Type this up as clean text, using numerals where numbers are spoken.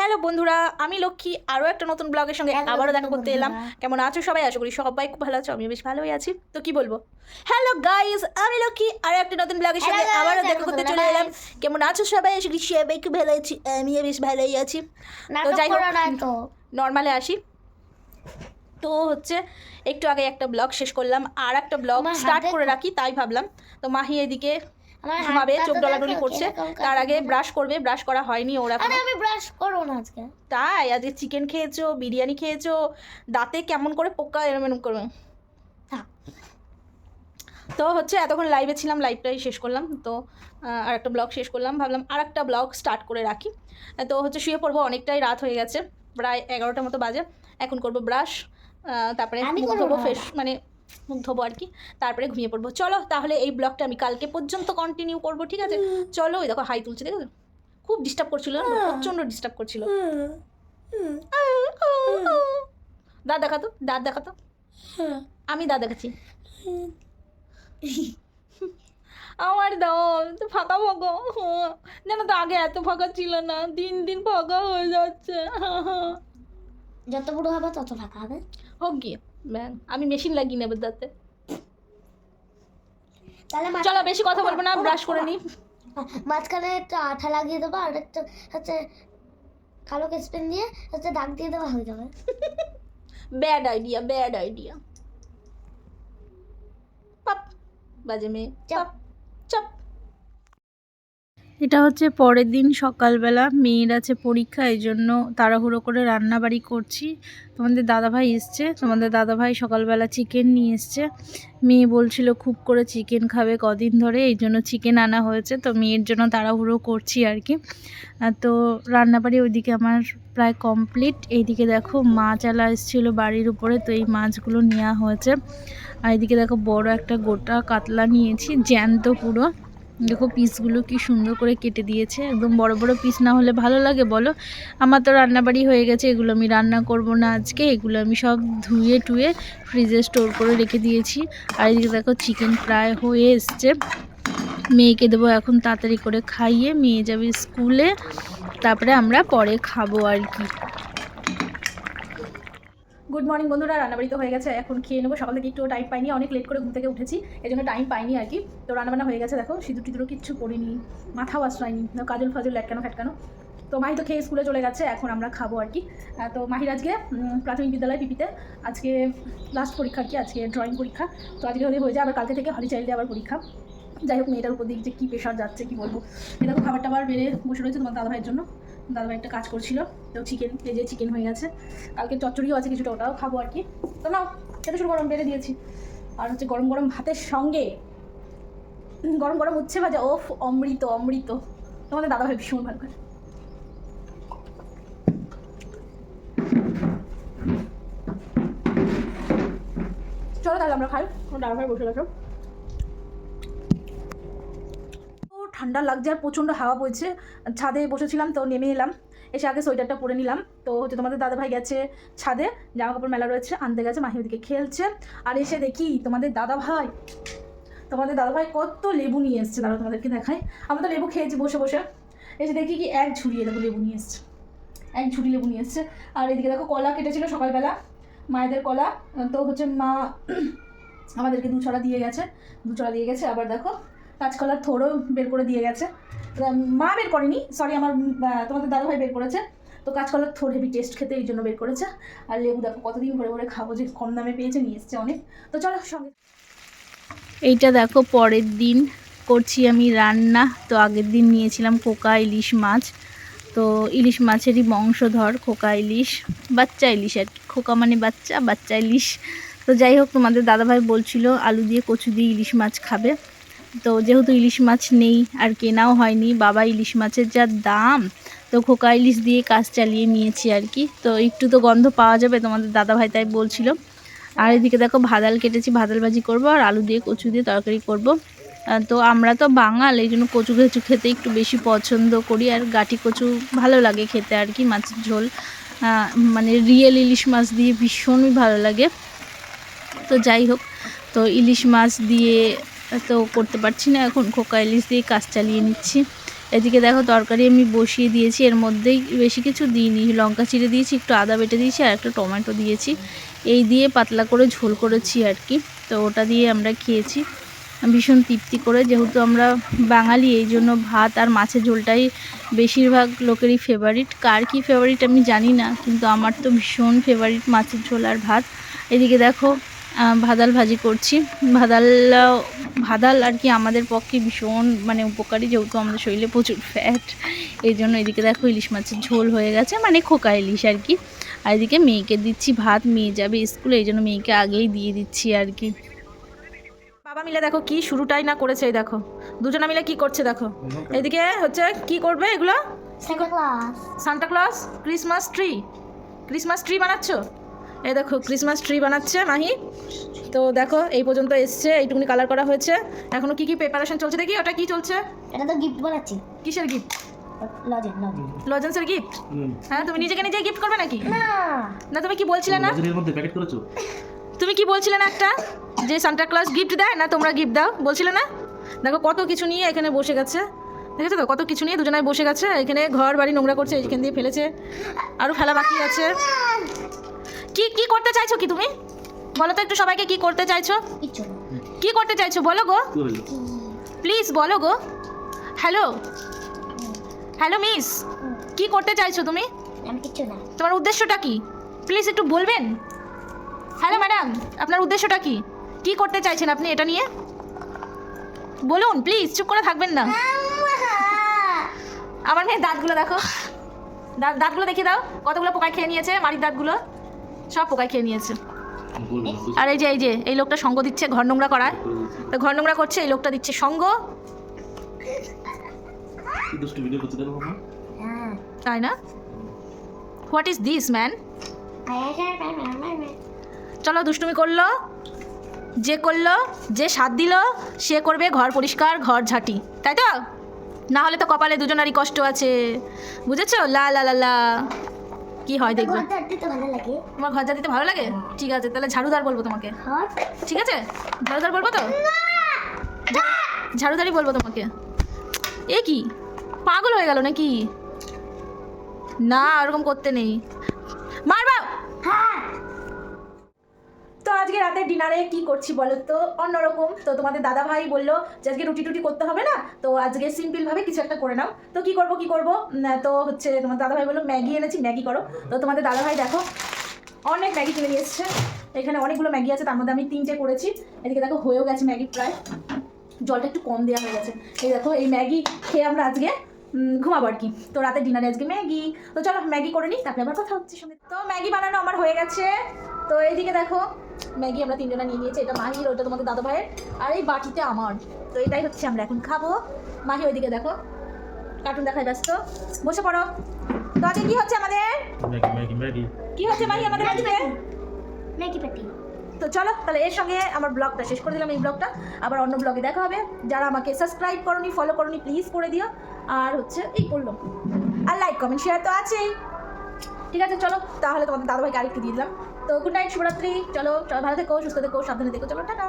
Hello বন্ধুরা, আমি লক্ষ্মী আরও একটা নতুন ব্লগের সঙ্গে আবারও দেখা করতে এলাম। কেমন আছো সবাই? আশা করি সবাই খুব ভালো আছো, আমিও বেশ ভালোই আছি। তো কি বলবো, হ্যালো গাইস, আমি লক্ষ্মী আরও একটা নতুন ব্লগের সঙ্গে আবারও দেখা করতে চলে এলাম। কেমন আছো সবাই? আশা করি সবাই খুব ভালো আছি, আমিও বেশ ভালোই আছি। তো যাই হোক, নর্মালে আসি। তো হচ্ছে একটু আগে একটা ব্লগ শেষ করলাম, আর একটা ব্লগ স্টার্ট করে রাখি তাই ভাবলাম। তো মাহি এদিকে ঘুমাবে, চোখ ডলাডলি করছে, তার আগে ব্রাশ করবে, ব্রাশ করা হয়নি ওরা। আমি ব্রাশ করব না আজকে। তাই আজকে চিকেন খেয়েছো, বিরিয়ানি খেয়েছো, দাঁতে কেমন করে পোকা এরম এরম করবে। তো হচ্ছে এতক্ষণ লাইভে ছিলাম, লাইভটাই শেষ করলাম। তো আর একটা ব্লগ শেষ করলাম, ভাবলাম আর একটা ব্লগ স্টার্ট করে রাখি। তো হচ্ছে শুয়ে পড়বো, অনেকটাই রাত হয়ে গেছে, প্রায় 11টার মতো বাজে। এখন করবো ব্রাশ, তারপরে মুখ ধোবো, ফ্রেশ মানে মুখ ধোবো আর কি, তারপরে ঘুমিয়ে পড়বো। চলো তাহলে এই ব্লগটা আমি কালকে পর্যন্ত কন্টিনিউ করবো, ঠিক আছে? চলো, ওই দেখো হাই তুলছে, দেখো খুব ডিস্টার্ব করছিল, প্রচণ্ড ডিস্টার্ব করছিল। দাঁত দেখাতো, দাঁত দেখাতো, আমি দাঁত দেখাচ্ছি। আমার দাও তো, ফাঁকা ফাঁকা জানো তো, আগে এত ফাঁকা ছিল না, দিন দিন ফাঁকা হয়ে যাচ্ছে। যত বড় হবে তত ফাঁকা হবে। হোক গিয়ে, আমি মেশিন লাগিয়ে নেবো দাঁতে। তাহলে চলো বেশি কথা বলবো না, ব্রাশ করে নিই। মাঝখানে একটা আঠা লাগিয়ে দেবো, আর একটা হচ্ছে কালো স্পেন দিয়ে হচ্ছে দাগ দিয়ে দেওয়া হয়ে যাবে। Bad idea, bad idea. পাপ বাজে মেয়ে, চাপ চাপ। এটা হচ্ছে পরের দিন সকালবেলা, মেয়ের আছে পরীক্ষা, এই জন্য তাড়াহুড়ো করে রান্নাবাড়ি করছি। তোমাদের দাদাভাই এসছে, তোমাদের দাদাভাই সকালবেলা চিকেন নিয়ে এসছে। মেয়ে বলছিল খুব করে চিকেন খাবে কদিন ধরে, এই জন্য চিকেন আনা হয়েছে। তো মেয়ের জন্য তাড়াহুড়ো করছি আর কি। তো রান্নাবাড়ি ওইদিকে আমার প্রায় কমপ্লিট। এইদিকে দেখো মাছ আলা এসেছিলো বাড়ির উপরে, তো এই মাছগুলো নেওয়া হয়েছে। আর এদিকে দেখো বড় একটা গোটা কাতলা নিয়েছি, জ্যান্ত পুরো। দেখো পিসগুলো কি সুন্দর করে কেটে দিয়েছে, একদম বড় বড় পিস না হলে ভালো লাগে বলো? আমার তো রান্নাবাড়ি হয়ে গেছে, এগুলো আমি রান্না করব না আজকে, এগুলো আমি সব ধুয়ে টুয়ে ফ্রিজে স্টোর করে রেখে দিয়েছি। আর এদিকে দেখো চিকেন প্রায় হয়ে এসছে, মেয়েকে দেবো এখন তাড়াতাড়ি করে খাইয়ে, মেয়ে যাবে স্কুলে, তারপরে আমরা পরে খাবো আর কি। গুড মর্নিং বন্ধুরা, রান্নাবাড়ি তো হয়ে গেছে, এখন খেয়ে নেবো। সকাল থেকে একটু টাইম পাইনি, অনেক লেট করে ঘুম থেকে উঠেছি, এই জন্য টাইম পাইনি আর কি। তো রান্নাবান্না হয়ে গেছে, দেখো সিঁদুর টিঁদুরও কিচ্ছু করিনি, মাথাও আশ্রয়নি, কাজল ফাজল ল্যাটকানো ফ্যাটকানো। তো মাহি তো খেয়ে স্কুলে চলে গেছে, এখন আমরা খাবো আর কি। তো মাহির আজকে প্রাথমিক বিদ্যালয় পিপিতে আজকে লাস্ট পরীক্ষা আর কি, আজকে ড্রয়িং পরীক্ষা। তো আজকে হলে হয়ে যায়, আবার কালকে থেকে হলি চাইল্ডে আবার পরীক্ষা। যাই হোক, মেয়েটার উপর দিক যে কী প্রেশার যাচ্ছে কী বলবো। এরকম খাবার টাবার বেড়ে বসে রয়েছে তোমার দাদাভাইয়ের জন্য, দাদাভাই একটা কাজ করছিল। তো চিকেন, এই যে চিকেন হয়ে গেছে, কালকে চচ্চড়িও আছে কিছুটা, ওটাও খাবো আর কি। তো নাও খেতে শুরু, গরম বেড়ে দিয়েছি। আর হচ্ছে গরম গরম ভাতের সঙ্গে গরম গরম উচ্ছে ভাজা, ওফ অমৃত অমৃত। তোমাদের দাদাভাই ভীষণ ভালো করে। চলো তাহলে আমরা খাই, দাদাভাই বসে গেছো। ঠান্ডা লাগছে আর প্রচণ্ড হাওয়া বইছে, ছাদে বসেছিলাম তো নেমে এলাম, এসে আগে সোয়েটারটা পরে নিলাম। তো হচ্ছে তোমাদের দাদাভাই গেছে ছাদে, জামা কাপড় মেলা রয়েছে, আনতে গেছে, মাহি ওদিকে খেলছে। আর এসে দেখি তোমাদের দাদাভাই কত লেবু নিয়ে এসছে, দাঁড়াও তোমাদেরকে দেখায়। আমরা তো লেবু খেয়েছি বসে বসে, এসে দেখি কি এক ঝুড়ি দেখো লেবু নিয়ে এসছে, এক ঝুড়ি লেবু নিয়ে এসছে। আর এদিকে দেখো কলা কেটেছিল সকালবেলা, মায়েদের কলা। তো হচ্ছে মা আমাদেরকে 2 ছড়া দিয়ে গেছে, আবার দেখো কাঁচকলার থোড়ও বের করে দিয়ে গেছে। মা বের করেনি, সরি, আমার তোমাদের দাদাভাই বের করেছে। তো কাঁচকলার থোড় হেভি টেস্ট খেতে, এই জন্য বের করেছে। আর লেবু দেখো কতদিন ভরে ভরে খাবো, যে কম দামে পেয়েছে, নিয়ে এসছে অনেক। তো চলো সঙ্গে। এইটা দেখো পরের দিন করছি আমি রান্না। তো আগের দিন নিয়েছিলাম খোকা ইলিশ মাছ, তো ইলিশ মাছেরই বংশধর খোকা ইলিশ, বাচ্চা ইলিশ আর কি, খোকা মানে বাচ্চা, বাচ্চা ইলিশ। তো যাই হোক, তোমাদের দাদাভাই বলছিল আলু দিয়ে কচু দিয়ে ইলিশ মাছ খাবে। তো যেহেতু ইলিশ মাছ নেই আর কেনাও হয়নি, বাবা ইলিশ মাছের যা দাম, তো খোকা ইলিশ দিয়ে কাজ চালিয়ে নিয়েছি আর কি। তো একটু তো গন্ধ পাওয়া যাবে, তোমাদের দাদাভাই তাই বলছিল। আর এদিকে দেখো ভাদাল কেটেছি, ভাদাল ভাজি করবো, আর আলু দিয়ে কচু দিয়ে তরকারি করব। তো আমরা তো বাঙাল, এই জন্য কচু কচু খেতে একটু বেশি পছন্দ করি, আর গাটি কচু ভালো লাগে খেতে আর কি, মাছের ঝোল মানে রিয়েল ইলিশ মাছ দিয়ে ভীষণই ভালো লাগে। তো যাই হোক, তো ইলিশ মাছ দিয়ে তো করতে পারছি না এখন, খোকা ইলিশ দিয়ে কাজ চালিয়ে নিচ্ছি। এদিকে দেখো তরকারি আমি বসিয়ে দিয়েছি, এর মধ্যেই বেশি কিছু দিইনি, লঙ্কা চিড়ে দিয়েছি, একটু আদা বেটে দিয়েছি আর একটা টমেটো দিয়েছি, এই দিয়ে পাতলা করে ঝোল করেছি আর কি। তো ওটা দিয়ে আমরা খেয়েছি ভীষণ তৃপ্তি করে, যেহেতু আমরা বাঙালি এই জন্য ভাত আর মাছের ঝোলটাই বেশিরভাগ লোকেরই ফেভারিট। কার কী ফেভারিট আমি জানি না, কিন্তু আমার তো ভীষণ ফেভারিট মাছের ঝোল আর ভাত। এদিকে দেখো ভাদাল ভাজি করছি। ভাদাল আর কি আমাদের পক্ষে ভীষণ মানে উপকারী, যেহেতু আমাদের শরীরে প্রচুর ফ্যাট, এই জন্য এদিকে দেখো ইলিশ মাছের ঝোল হয়ে গেছে, মানে খোকা ইলিশ আর কি। আর এদিকে মেয়েকে দিচ্ছি ভাত, মেয়ে যাবে স্কুলে এই জন্য মেয়েকে আগেই দিয়ে দিচ্ছি আর কি। বাবা মিলে দেখো কি শুরুটাই না করেছে, এই দেখো দুজনা মিলে কি করছে দেখো। এইদিকে হচ্ছে কি করবে এগুলো, সান্টা ক্লজ ক্রিসমাস ট্রি বানাচ্ছ। এই দেখো ক্রিসমাস ট্রি বানাচ্ছে মাহি। তো দেখো এই পর্যন্ত এসছে, এইটুকুনি কালার করা হয়েছে, এখনো কি কি প্রিপারেশন চলছে দেখি। ওটা কি চলছে? এটা তো গিফট বানাচ্ছি। কিসের গিফট? Lozenges লজেন্সের gift. হ্যাঁ তুমি নিজেকে নিজে গিফট করবে নাকি? না না তুমি কি বলছিলে না, এর মধ্যে প্যাকেট করেছো? তুমি কি বলছিলে না একটা যে সান্টা ক্লজ গিফট দেয় না, তোমরা গিফট দাও বলছিলে না? দেখো কত কিছু নিয়ে এখানে বসে গেছে, দেখেছো তো কত কিছু নিয়ে দুজনায় বসে গেছে, এখানে ঘর বাড়ি নোংরা করছে, এখান দিয়ে ফেলেছে, আরও ফেলা বাকি আছে। কি কি করতে চাইছো কি তুমি বলো তো একটু সবাইকে, কি করতে চাইছো? কিচ্ছু না। কি করতে চাইছো বলো গো, কি হলো? প্লিজ বলো গো। হ্যালো হ্যালো মিস, কি করতে চাইছো তুমি? আমি কিচ্ছু না। তোমার উদ্দেশ্যটা কি প্লিজ একটু বলবেন? হ্যালো ম্যাডাম, আপনার উদ্দেশ্যটা কি, কি করতে চাইছেন আপনি এটা নিয়ে বলুন প্লিজ, চুপ করে থাকবেন না। আমার মেয়ের দাঁতগুলো দেখো, দাঁতগুলো দেখিয়ে দাও, কতগুলো পোকায় খেয়ে নিয়েছে, মাড়ির দাঁতগুলো সব পোকায় খেয়ে নিয়েছে। বলবো না, আর এই লোকটা সঙ্গ দিচ্ছে ঘর নোংরা করায়, তো ঘর নোংরা করছে, এই লোকটা দিচ্ছে সঙ্গ, কি দুষ্টু ভিডিও করতে দেবো মামা? হ্যাঁ। তাই না? What is this man? চলো দুষ্টুমি করলো, যে সাথ দিল সে করবে ঘর পরিষ্কার, ঘর ঝাঁটি, তাই তো? না হলে তো কপালে দুজনারই কষ্ট আছে, বুঝেছো? লা লা লা লা কি হয় দেখবে। ভালো লাগে। তোমার ঘর ঝাঁট দিতে ভালো লাগে? ঠিক আছে, তাহলে ঝাড়ুদার বলবো তোমাকে, ঠিক আছে? ঝাড়ুদার বলবো তো, ঝাড়ুদারই বলবো তোমাকে। এ কি পাগল হয়ে গেল নাকি? না ওরকম করতে নেই, মারবা। তো আজকে রাতে ডিনারে কি করছি বলো তো, অন্যরকম। তো তোমাদের দাদা ভাই বললো যে আজকে রুটি টুটি করতে হবে না, তো আজকে সিম্পল ভাবে কিছু একটা করে নাও। তো কি করব তো হচ্ছে তোমার দাদা ভাই বললো ম্যাগি এনেছি, ম্যাগি করো। তো তোমাদের দাদা ভাই দেখো অনেক ম্যাগি কিনে নিয়ে এসছে, এখানে অনেকগুলো ম্যাগি আছে, তার মধ্যে আমি 3টে করেছি। এদিকে দেখো হয়েও গেছে ম্যাগি প্রায়, জলটা একটু কম দেওয়া হয়ে গেছে। এই দেখো এই ম্যাগি খেয়ে আমরা আজকে ঘুমাবো আর কি। তো রাতের ডিনারে আজকে ম্যাগি। তো চলো ম্যাগি করে নিই, তারপরে আবার কথা হচ্ছে সঙ্গে। তো ম্যাগি বানানো আমার হয়ে গেছে। তো এইদিকে দেখো ম্যাগি আমরা 3জনা নিয়ে নিয়েছি, এটা মাহির, ওইটা তোমাদের দাদা ভাইয়ের, আর এই বাটিতে আমার। তো এটাই হচ্ছে আমরা এখন খাবো। মাহি ওইদিকে দেখো কার্টুন দেখায় ব্যস্ত, বসে পড়ো। তো আজকে কি হচ্ছে আমাদের, ম্যাগি কি হচ্ছে মাহি আমাদের আজকে? Maggi patty. তো চলো তাহলে এর সঙ্গে আমার ব্লগটা শেষ করে দিলাম। এই ব্লগটা আবার অন্য ব্লগে দেখা হবে। যারা আমাকে সাবস্ক্রাইব করোনি, ফলো করোনি, প্লিজ করে দিও। আর হচ্ছে এই করলো, আর লাইক কমেন্ট শেয়ার তো আছেই। ঠিক আছে চলো তাহলে তোমাদের দাদাভাইকে আরেকটু দিয়ে দিলাম। তো গুড নাইট, শুভরাত্রি। চলো সবাই ভালো থেকো, সুস্থ থেকো, সাবধানে থেকো। চলো টাটা।